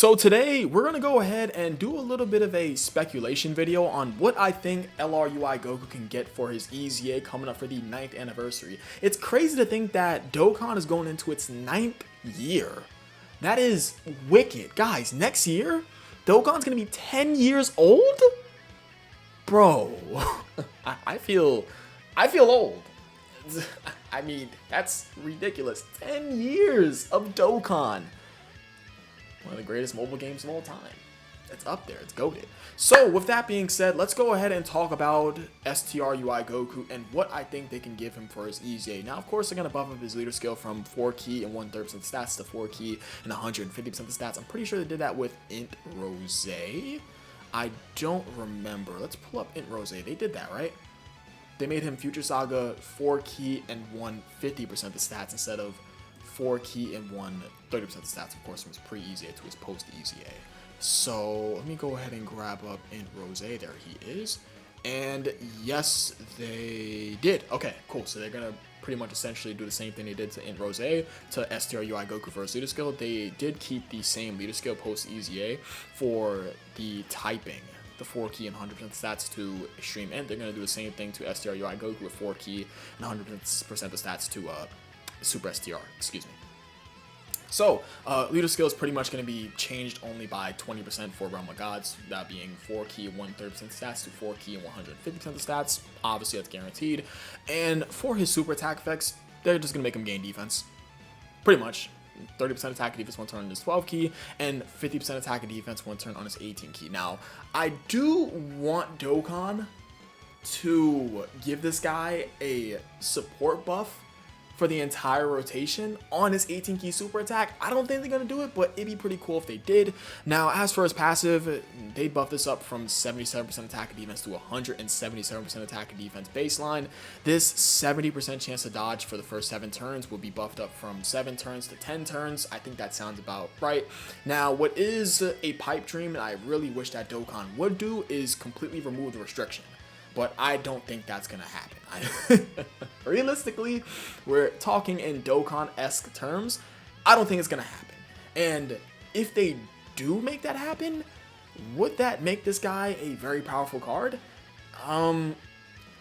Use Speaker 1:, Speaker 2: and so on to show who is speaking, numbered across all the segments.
Speaker 1: So today we're going to go ahead and do a little bit of a speculation video on what I think LRUI Goku can get for his EZA coming up for the 9th anniversary. It's crazy to think that Dokkan is going into its 9th year. That is wicked. Guys, next year, Dokkan's going to be 10 years old? Bro, I feel old. I mean, that's ridiculous. 10 years of Dokkan. One of the greatest mobile games of all time. It's up there. It's goated. So, with that being said, let's go ahead and talk about STRUI Goku and what I think they can give him for his EZA. Now, of course, they're going to buff up his leader skill from 4 key and 1/3% stats to 4 key and 150% the stats. I'm pretty sure they did that with Int Rose. I don't remember. Let's pull up Int Rose. They did that, right? They made him Future Saga 4 key and 150% the stats instead of 4 key and 130% of stats, of course, from his pre-EZA to his post-EZA. So let me go ahead and grab up Int Rose. There he is. And yes, they did. Okay, cool. So they're going to pretty much essentially do the same thing they did to Int Rose to STRUI Goku for his leader skill. They did keep the same leader skill post-EZA for the typing. The 4 key and 100% stats to Extreme Int. They're going to do the same thing to STRUI Goku with 4 key and 100% of the stats to Super STR, excuse me. So, leader skill is pretty much going to be changed only by 20% for Realm of Gods, that being 4 key and 1/3% stats to 4 key and 150% of stats. Obviously, that's guaranteed. And for his super attack effects, they're just going to make him gain defense. Pretty much. 30% attack and defense one turn on his 12 key, and 50% attack and defense one turn on his 18 key. Now, I do want Dokkan to give this guy a support buff for the entire rotation on his 18 key super attack. I don't think they're going to do it, but it'd be pretty cool if they did. Now, as for his passive, they buffed this up from 77% attack and defense to 177% attack and defense baseline. This 70% chance to dodge for the first 7 turns will be buffed up from 7 turns to 10 turns. I think that sounds about right. Now, what is a pipe dream, and I really wish that Dokkan would do, is completely remove the restriction. But I don't think that's going to happen. Realistically, we're talking in Dokkan-esque terms. I don't think it's going to happen. And if they do make that happen, would that make this guy a very powerful card? I'm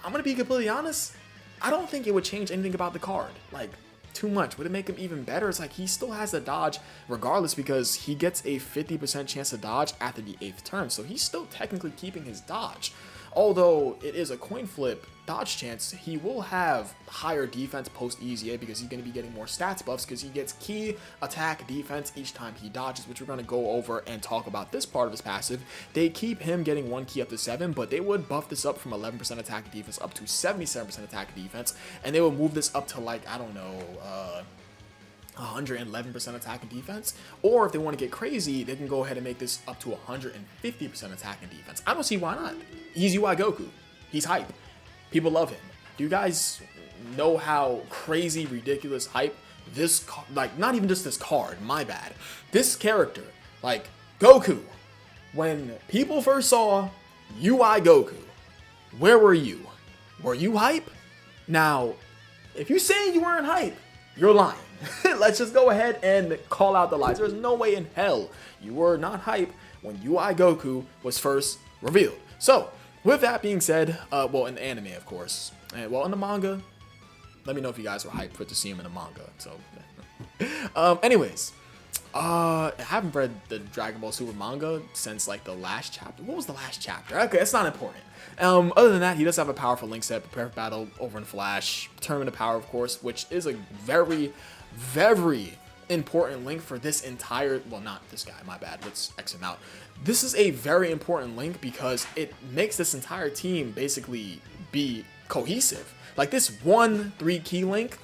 Speaker 1: going to be completely honest. I don't think it would change anything about the card. Like, too much. Would it make him even better? It's like he still has the dodge regardless because he gets a 50% chance to dodge after the 8th turn. So he's still technically keeping his dodge. Although it is a coin flip dodge chance, he will have higher defense post-EZA because he's going to be getting more stats buffs because he gets key attack defense each time he dodges, which we're going to go over and talk about this part of his passive. They keep him getting 1 key up to 7, but they would buff this up from 11% attack and defense up to 77% attack and defense, and they will move this up to, like, I don't know, 111% attack and defense, or if they want to get crazy, they can go ahead and make this up to 150% attack and defense. I don't see why not. He's UI Goku. He's hype. People love him. Do you guys know how crazy, ridiculous hype this, like, not even just this card, my bad. This character, like, Goku, when people first saw UI Goku, where were you? Were you hype? Now, if you're saying you weren't hype, you're lying. Let's just go ahead and call out the lies. There's no way in hell you were not hype when UI Goku was first revealed. So, with that being said, well, in the anime, of course, and well, in the manga, let me know if you guys were hyped for to see him in the manga. So, anyways, I haven't read the Dragon Ball Super manga since like the last chapter. What was the last chapter? Okay, it's not important. Other than that, he does have a powerful link set, prepare for battle, over in Flash, tournament of power, of course, which is a very, very important link for this entire, well, not this guy, my bad, let's X him out. This is a very important link because it makes this entire team basically be cohesive. Like this 1/3 key link,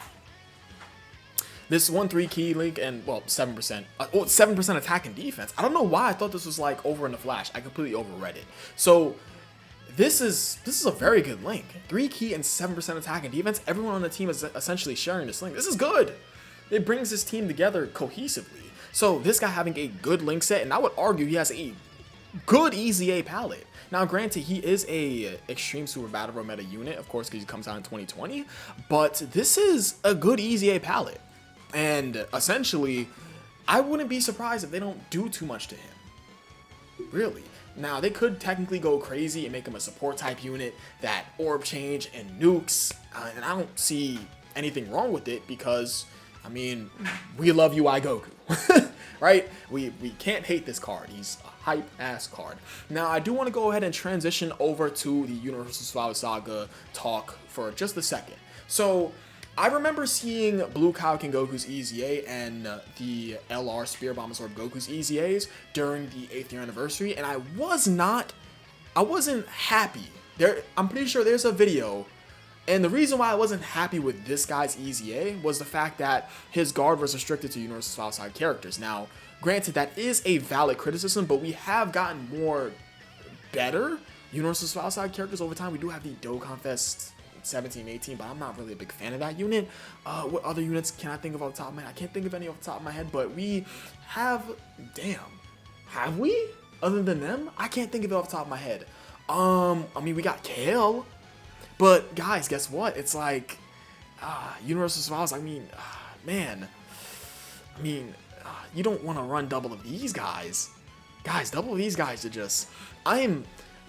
Speaker 1: and, well, 7%, 7% attack and defense. I don't know why I thought this was like over in the Flash. I completely overread it. So this is a very good link. 3 key and 7% attack and defense. Everyone on the team is essentially sharing this link. This is good. It brings this team together cohesively. So this guy having a good link set, and I would argue he has a good EZA palette. Now, granted, he is a Extreme Super Battle Royale meta unit, of course, because he comes out in 2020, but this is a good EZA palette. And essentially, I wouldn't be surprised if they don't do too much to him. Really. Now, they could technically go crazy and make him a support type unit that orb change and nukes, and I don't see anything wrong with it because, I mean, we love UI Goku, right? We can't hate this card. He's a hype-ass card. Now, I do want to go ahead and transition over to the Universal Flower Saga talk for just a second. So, I remember seeing Blue Kaioken Goku's EZA and the LR Spear Bomb Absorb Goku's EZAs during the 8th year anniversary, and I wasn't happy. I'm pretty sure there's a video, and the reason why I wasn't happy with this guy's EZA was the fact that his guard was restricted to Universal Flower Saga characters. Now, granted, that is a valid criticism, but we have gotten more better Universal Flower Saga characters over time. We do have the Dokkan Fest 17, 18, but I'm not really a big fan of that unit. What other units can I think of off the top of my head? I can't think of any off the top of my head, but we have, have we? Other than them? I can't think of it off the top of my head. I mean, we got Kale, but guys, guess what? It's like, Universal Survivals, I mean, man, I mean, you don't want to run double of these guys. Guys, double of these guys are just, I'm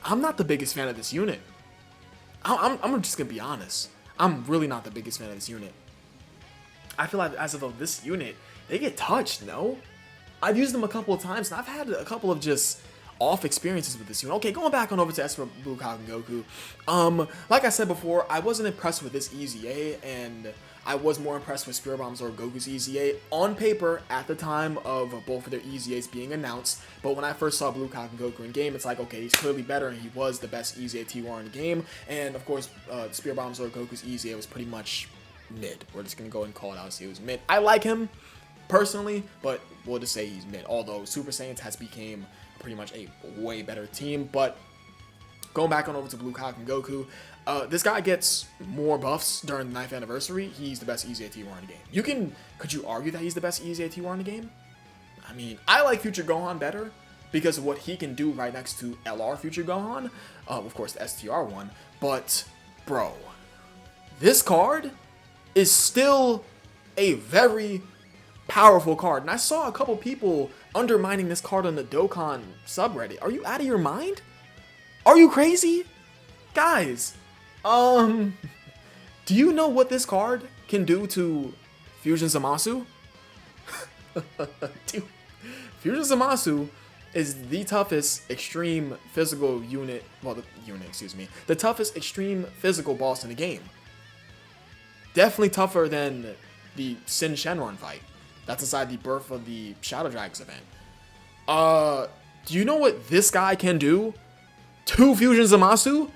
Speaker 1: not the biggest fan of this unit. I'm just gonna be honest. I'm really not the biggest fan of this unit. I feel like as of this unit, they get touched, no? I've used them a couple of times, and I've had a couple of just off experiences with this unit. Okay, going back on over to Esper Blue Kaioken Goku. Like I said before, I wasn't impressed with this EZA, and I was more impressed with Spirit Bombs or Goku's EZA on paper at the time of both of their EZAs being announced. But when I first saw Blue Kaioken Goku in game, it's like, okay, he's clearly better, and he was the best EZA TR in the game. And of course, Spirit Bombs or Goku's EZA was pretty much mid. We're just gonna go and call it out. See, it was mid. I like him personally, but we'll just say he's mid. Although Super Saiyans has become pretty much a way better team. But going back on over to Blue Kaioken Goku, this guy gets more buffs during the 9th anniversary. He's the best EZA TR in the game. Could you argue that he's the best EZA TR in the game? I mean, I like Future Gohan better because of what he can do right next to LR Future Gohan. Of course, the STR one. But, bro, this card is still a very powerful card. And I saw a couple people undermining this card on the Dokkan subreddit. Are you out of your mind? Are you crazy? Guys, do you know what this card can do to Fusion Zamasu? Dude, Fusion Zamasu is the toughest extreme physical unit, the toughest extreme physical boss in the game. Definitely tougher than the Sin Shenron fight. That's inside the Birth of the Shadow Dragons event. Do you know what this guy can do to Fusion Zamasu?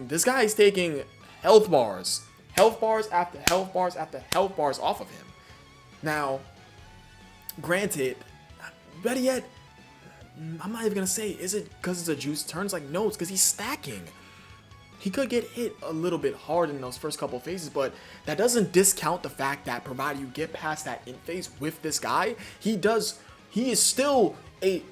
Speaker 1: This guy is taking health bars after health bars after health bars off of him. Now, granted, better yet, I'm not even gonna say, is it because it's a juice turns? Like, no, it's because he's stacking. He could get hit a little bit hard in those first couple phases, but that doesn't discount the fact that provided you get past that in phase with this guy, he's still a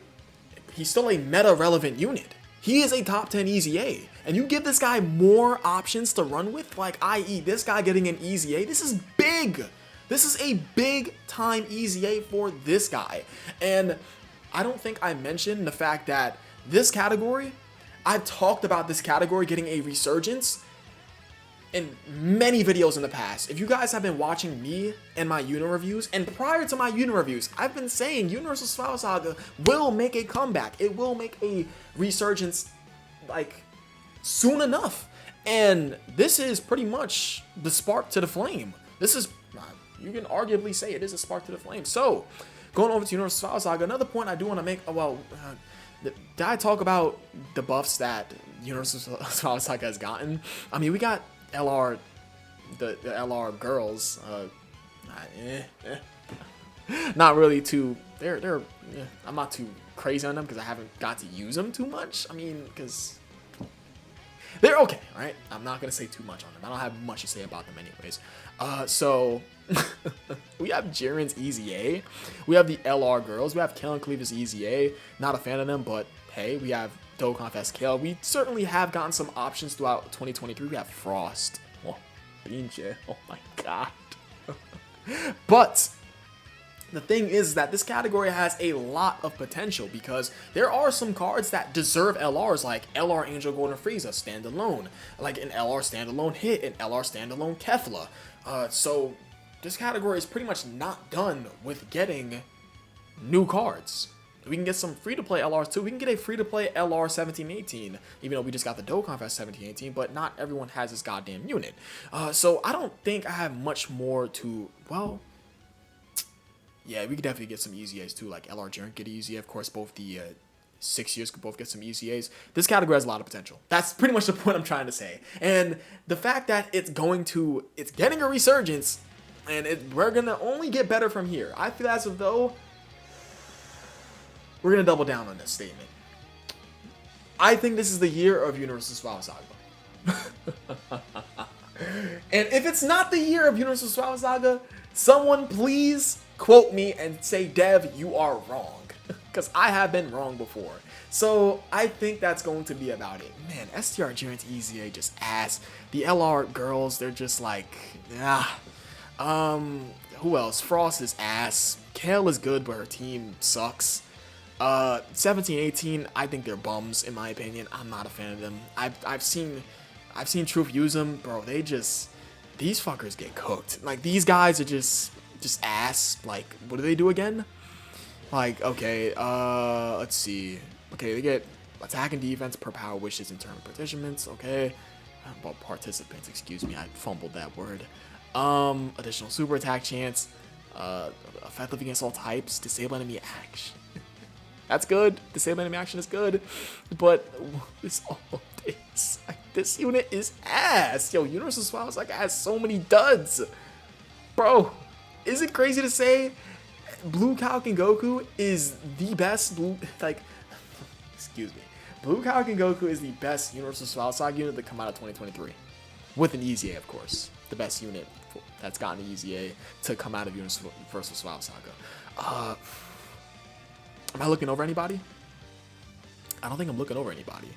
Speaker 1: meta relevant unit. He is a top 10 EZA, and you give this guy more options to run with, like i.e. this guy getting an EZA. This is big. This is a big time EZA for this guy. And I don't think I mentioned the fact that this category, I've talked about this category getting a resurgence in many videos in the past. If you guys have been watching me and my unit reviews, and prior to my unit reviews, I've been saying Universal Flower Saga will make a comeback. It will make a resurgence, like, soon enough. And this is pretty much the spark to the flame. This is, you can arguably say it is a spark to the flame. So, going over to Universal Flower Saga, another point I do want to make, did I talk about the buffs that Universal Flower Saga has gotten? I mean, we got LR, the LR girls, not really too, I'm not too crazy on them because I haven't got to use them too much. I mean, because they're okay, right? I'm not going to say too much on them. I don't have much to say about them anyways. So, we have Jiren's EZA. We have the LR girls. We have Kale and Cleaver's EZA. Not a fan of them, but hey, we have Dokkan Fest Kale. We certainly have gotten some options throughout 2023. We have Frost. Oh, Pinche. Oh my god. But The thing is that this category has a lot of potential because there are some cards that deserve LRs, like LR Angel Golden Frieza standalone, like an LR standalone Hit, an LR standalone Kefla. So this category is pretty much not done with getting new cards. We can get some free-to-play LRs too. We can get a free-to-play LR 1718, even though we just got the Dokkan Fest 1718, but not everyone has this goddamn unit. So I don't think I have much more to, well, yeah, we could definitely get some EZAs too, like LR Jiren get EZA. Of course, both the 6 years could both get some EZAs. This category has a lot of potential. That's pretty much the point I'm trying to say. And the fact that it's getting a resurgence, and we're going to only get better from here. I feel as though we're going to double down on this statement. I think this is the year of Universal Swallow Saga. And if it's not the year of Universal Swallow Saga, someone please quote me and say, Dev, you are wrong. Because I have been wrong before. So I think that's going to be about it. Man, STR Jiren's EZA just ass. The LR girls, they're just like, who else? Frost is ass. Kale is good, but her team sucks. 17-18, I think they're bums in my opinion. I'm not a fan of them. I've seen Truth use them, bro. These fuckers get cooked. Like, these guys are just ass. Like, what do they do again? Like, okay, let's see. Okay, they get attack and defense per power wishes and turn participants. Okay, well, participants, excuse me, I fumbled that word. Additional super attack chance, effective against all types, disable enemy action. That's good. Disable enemy action is good, but this unit is ass. Yo, Universal Swallow Saga has so many duds, bro. Is it crazy to say Blue Kaioken Goku is the best excuse me. Blue Kaioken Goku is the best Universal Swallow Saga unit that come out of 2023. With an EZA, of course. The best unit that's gotten an EZA to come out of Universal Swallow Saga. Am I looking over anybody? I don't think I'm looking over anybody.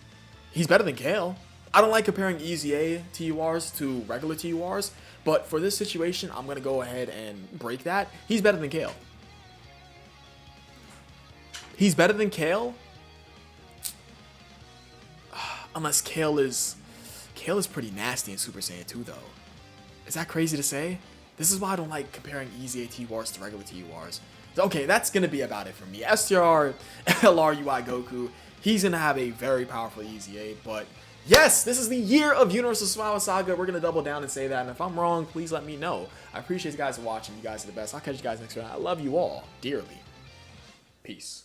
Speaker 1: He's better than Kale. I don't like comparing EZA TURs to regular TURs, but for this situation, I'm going to go ahead and break that. He's better than Kale. He's better than Kale. Unless Kale is pretty nasty in Super Saiyan 2, though. Is that crazy to say? This is why I don't like comparing EZA TURs to regular TURs. Okay, that's going to be about it for me. STR, LR, UI Goku. He's going to have a very powerful EZA, but yes, this is the year of Universal Swallow Saga. We're going to double down and say that, and if I'm wrong, please let me know. I appreciate you guys watching. You guys are the best. I'll catch you guys next time. I love you all dearly. Peace.